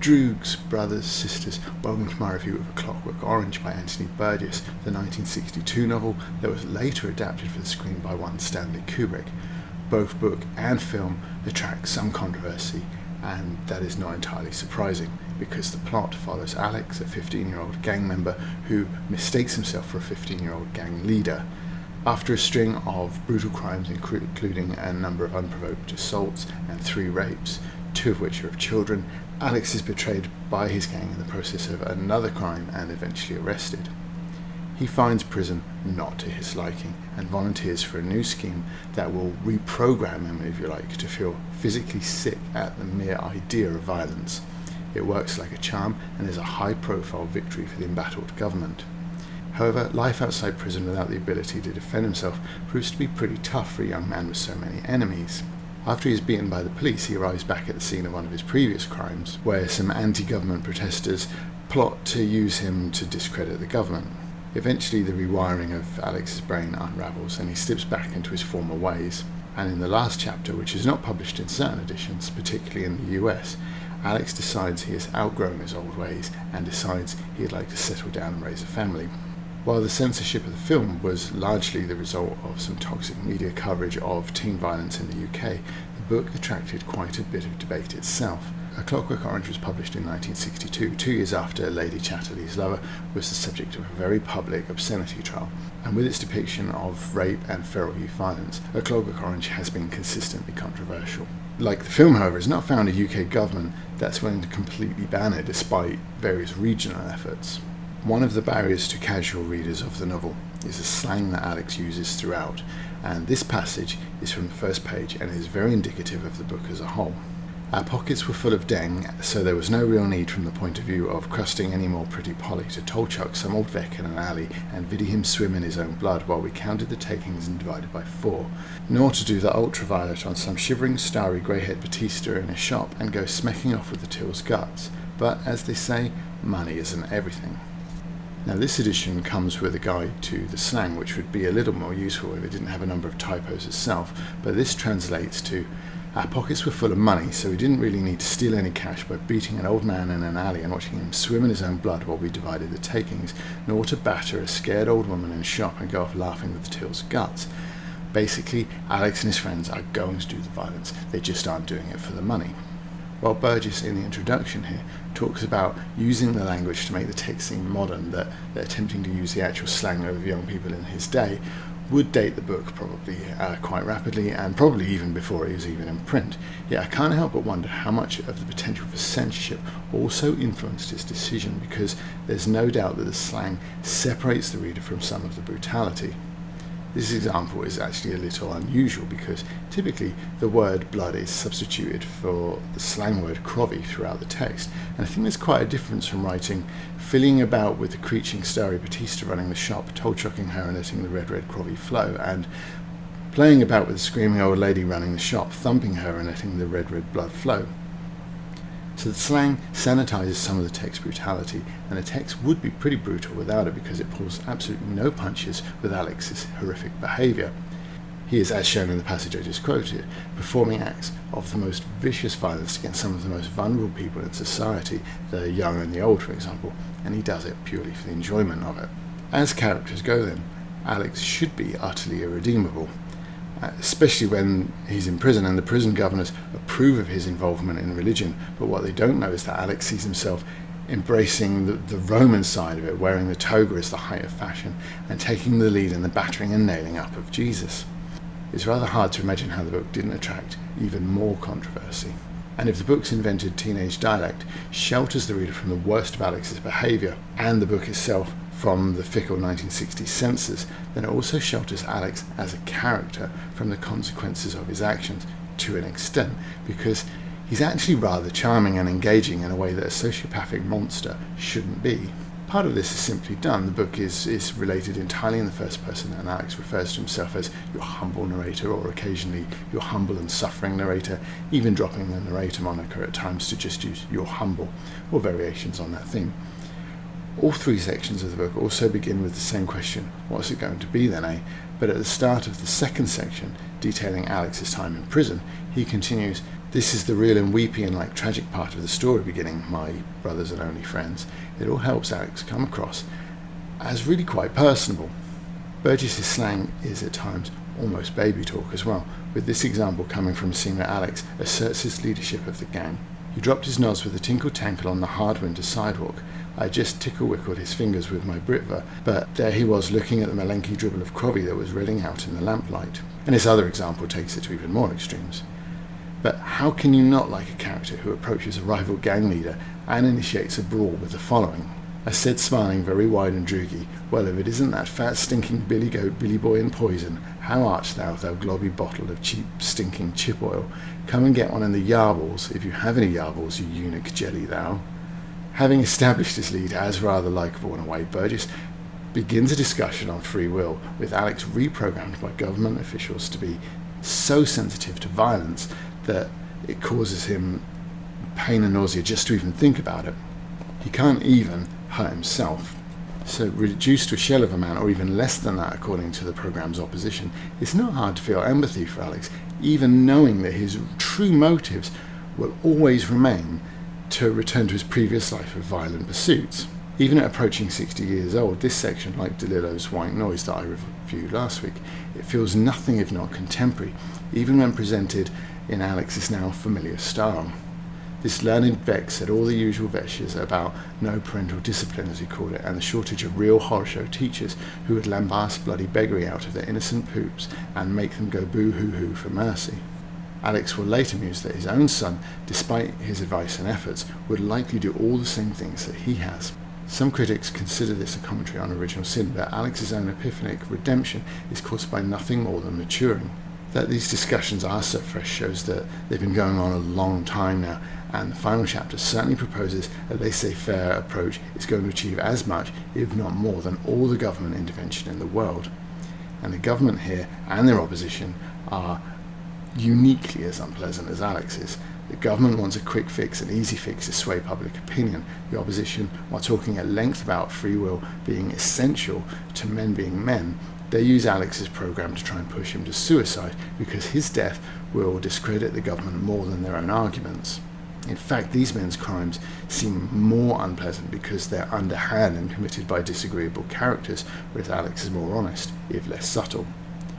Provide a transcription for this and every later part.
Droogs, brothers, sisters, welcome to my review of A Clockwork Orange by Anthony Burgess, the 1962 novel that was later adapted for the screen by one Stanley Kubrick. Both book and film attract some controversy, and that is not entirely surprising, because the plot follows Alex, a 15-year-old gang member who mistakes himself for a 15-year-old gang leader. After a string of brutal crimes, including a number of unprovoked assaults and 3 rapes, 2 of which are of children, Alex is betrayed by his gang in the process of another crime and eventually arrested. He finds prison not to his liking and volunteers for a new scheme that will reprogram him, if you like, to feel physically sick at the mere idea of violence. It works like a charm and is a high-profile victory for the embattled government. However, life outside prison without the ability to defend himself proves to be pretty tough for a young man with so many enemies. After he is beaten by the police, he arrives back at the scene of one of his previous crimes, where some anti-government protesters plot to use him to discredit the government. Eventually, the rewiring of Alex's brain unravels and he slips back into his former ways. And in the last chapter, which is not published in certain editions, particularly in the US, Alex decides he has outgrown his old ways and decides he'd like to settle down and raise a family. While the censorship of the film was largely the result of some toxic media coverage of teen violence in the UK, the book attracted quite a bit of debate itself. A Clockwork Orange was published in 1962, 2 years after Lady Chatterley's Lover was the subject of a very public obscenity trial, and with its depiction of rape and feral youth violence, A Clockwork Orange has been consistently controversial. Like the film, however, has not found a UK government that's willing to completely ban it despite various regional efforts. One of the barriers to casual readers of the novel is the slang that Alex uses throughout, and this passage is from the first page and is very indicative of the book as a whole. Our pockets were full of deng, so there was no real need from the point of view of crusting any more pretty Polly to toll-chuck some old Vec in an alley and bid him swim in his own blood while we counted the takings and divided by 4, nor to do the ultraviolet on some shivering starry grey-haired Batista in a shop and go smacking off with the till's guts. But, as they say, money isn't everything. Now, this edition comes with a guide to the slang, which would be a little more useful if it didn't have a number of typos itself, but this translates to: our pockets were full of money, so we didn't really need to steal any cash by beating an old man in an alley and watching him swim in his own blood while we divided the takings, nor to batter a scared old woman in a shop and go off laughing with the till's guts. Basically, Alex and his friends are going to do the violence, they just aren't doing it for the money. While Burgess, in the introduction here, talks about using the language to make the text seem modern, that they're attempting to use the actual slang of young people in his day, would date the book probably quite rapidly, and probably even before it was even in print. Yet I can't help but wonder how much of the potential for censorship also influenced his decision, because there's no doubt that the slang separates the reader from some of the brutality. This example is actually a little unusual because typically the word blood is substituted for the slang word crovvy throughout the text, and I think there's quite a difference from writing filling about with the creeching starry Batista running the shop, toll-chucking her and letting the red crovvy flow, and playing about with the screaming old lady running the shop, thumping her and letting the red blood flow. So the slang sanitizes some of the text brutality, and the text would be pretty brutal without it because it pulls absolutely no punches with Alex's horrific behaviour. He is, as shown in the passage I just quoted, performing acts of the most vicious violence against some of the most vulnerable people in society, the young and the old, for example, and he does it purely for the enjoyment of it. As characters go then, Alex should be utterly irredeemable, especially when he's in prison and the prison governors approve of his involvement in religion, but what they don't know is that Alex sees himself embracing the Roman side of it, wearing the toga as the height of fashion, and taking the lead in the battering and nailing up of Jesus. It's rather hard to imagine how the book didn't attract even more controversy. And if the book's invented teenage dialect shelters the reader from the worst of Alex's behaviour, and the book itself from the fickle 1960s censors, then it also shelters Alex as a character from the consequences of his actions to an extent, because he's actually rather charming and engaging in a way that a sociopathic monster shouldn't be. Part of this is simply done. The book is related entirely in the first person, and Alex refers to himself as your humble narrator, or occasionally your humble and suffering narrator, even dropping the narrator moniker at times to just use your humble, or variations on that theme. All 3 sections of the book also begin with the same question: what's it going to be then, eh? But at the start of the second section, detailing Alex's time in prison, he continues, This is the real and weepy and like tragic part of the story beginning, my brothers and only friends. It all helps Alex come across as really quite personable. Burgess's slang is at times almost baby talk as well, with this example coming from a scene where Alex asserts his leadership of the gang. He dropped his nods with a tinkle-tankle on the hard winter sidewalk. I just tickle-wickled his fingers with my Britva, but there he was looking at the Malenki dribble of Crobby that was reading out in the lamplight. And this other example takes it to even more extremes. But how can you not like a character who approaches a rival gang leader and initiates a brawl with the following? I said, smiling very wide and droogy, "Well, if it isn't that fat stinking billy goat, Billy Boy and poison, how art thou globby bottle of cheap stinking chip oil? Come and get one in the yarbles, if you have any yarbles, you eunuch jelly thou." Having established his lead as rather likeable in a way, Burgess begins a discussion on free will, with Alex reprogrammed by government officials to be so sensitive to violence that it causes him pain and nausea just to even think about it. He can't even hurt himself. So reduced to a shell of a man, or even less than that according to the program's opposition, it's not hard to feel empathy for Alex, even knowing that his true motives will always remain to return to his previous life of violent pursuits. Even at approaching 60 years old, this section, like DeLillo's White Noise that I reviewed last week, it feels nothing if not contemporary, even when presented in Alex's now familiar style. This learned Vex said all the usual veshes about no parental discipline, as he called it, and the shortage of real horror show teachers who would lambast bloody beggary out of their innocent poops and make them go boo-hoo-hoo for mercy. Alex will later muse that his own son, despite his advice and efforts, would likely do all the same things that he has. Some critics consider this a commentary on original sin, but Alex's own epiphanic redemption is caused by nothing more than maturing. That these discussions are so fresh shows that they've been going on a long time now, and the final chapter certainly proposes a laissez-faire approach is going to achieve as much, if not more, than all the government intervention in the world. And the government here and their opposition are uniquely as unpleasant as Alex's. The government wants a quick fix, an easy fix to sway public opinion. The opposition, while talking at length about free will being essential to men being men, they use Alex's program to try and push him to suicide because his death will discredit the government more than their own arguments. In fact, these men's crimes seem more unpleasant because they're underhand and committed by disagreeable characters, whereas Alex is more honest, if less subtle.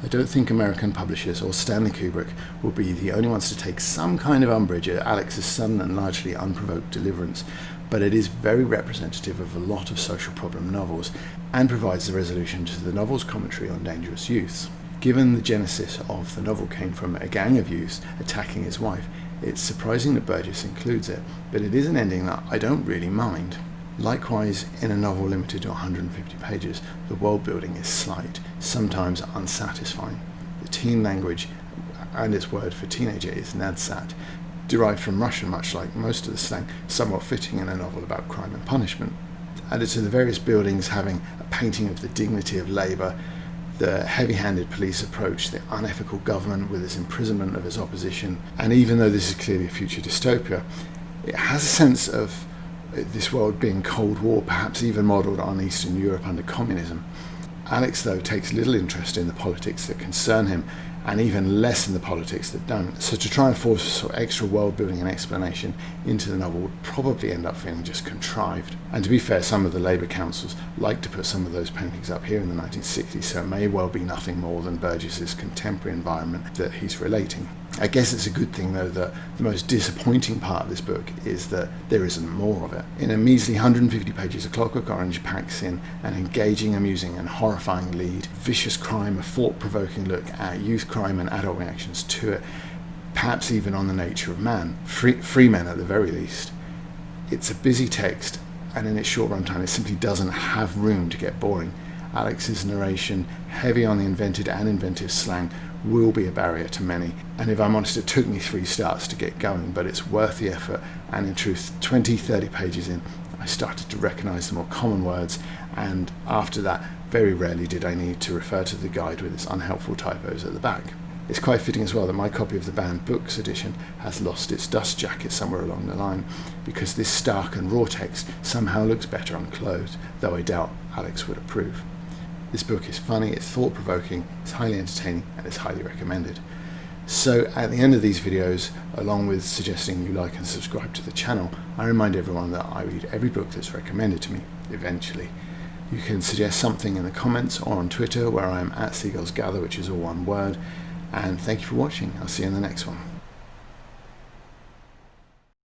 I don't think American publishers or Stanley Kubrick will be the only ones to take some kind of umbrage at Alex's sudden and largely unprovoked deliverance, but it is very representative of a lot of social problem novels and provides the resolution to the novel's commentary on dangerous youths. Given the genesis of the novel came from a gang of youths attacking his wife, it's surprising that Burgess includes it, but it is an ending that I don't really mind. Likewise, in a novel limited to 150 pages, the world building is slight, sometimes unsatisfying. The teen language and its word for teenager is nadsat, derived from Russian much like most of the slang, somewhat fitting in a novel about crime and punishment. Added to the various buildings having a painting of the dignity of labour, the heavy-handed police approach, the unethical government with its imprisonment of its opposition, and even though this is clearly a future dystopia, it has a sense of this world being Cold War, perhaps even modelled on Eastern Europe under communism. Alex, though, takes little interest in the politics that concern him, and even less in the politics that don't. So to try and force sort of extra world building and explanation into the novel would probably end up feeling just contrived. And to be fair, some of the Labour councils like to put some of those paintings up here in the 1960s, so it may well be nothing more than Burgess's contemporary environment that he's relating. I guess it's a good thing, though, that the most disappointing part of this book is that there isn't more of it. In a measly 150 pages, A Clockwork Orange packs in an engaging, amusing and horrifying lead, vicious crime, a thought-provoking look at youth crime and adult reactions to it, perhaps even on the nature of man, free men at the very least. It's a busy text, and in its short runtime it simply doesn't have room to get boring. Alex's narration, heavy on the invented and inventive slang, will be a barrier to many, and if I'm honest, it took me 3 starts to get going, but it's worth the effort, and in truth, 20-30 pages in, I started to recognise the more common words, and after that, very rarely did I need to refer to the guide with its unhelpful typos at the back. It's quite fitting as well that my copy of the banned books edition has lost its dust jacket somewhere along the line, because this stark and raw text somehow looks better unclothed, though I doubt Alex would approve. This book is funny, it's thought-provoking, it's highly entertaining, and it's highly recommended. So at the end of these videos, along with suggesting you like and subscribe to the channel, I remind everyone that I read every book that's recommended to me, eventually. You can suggest something in the comments or on Twitter, where I am @SeagullsGather, which is all one word. And thank you for watching. I'll see you in the next one.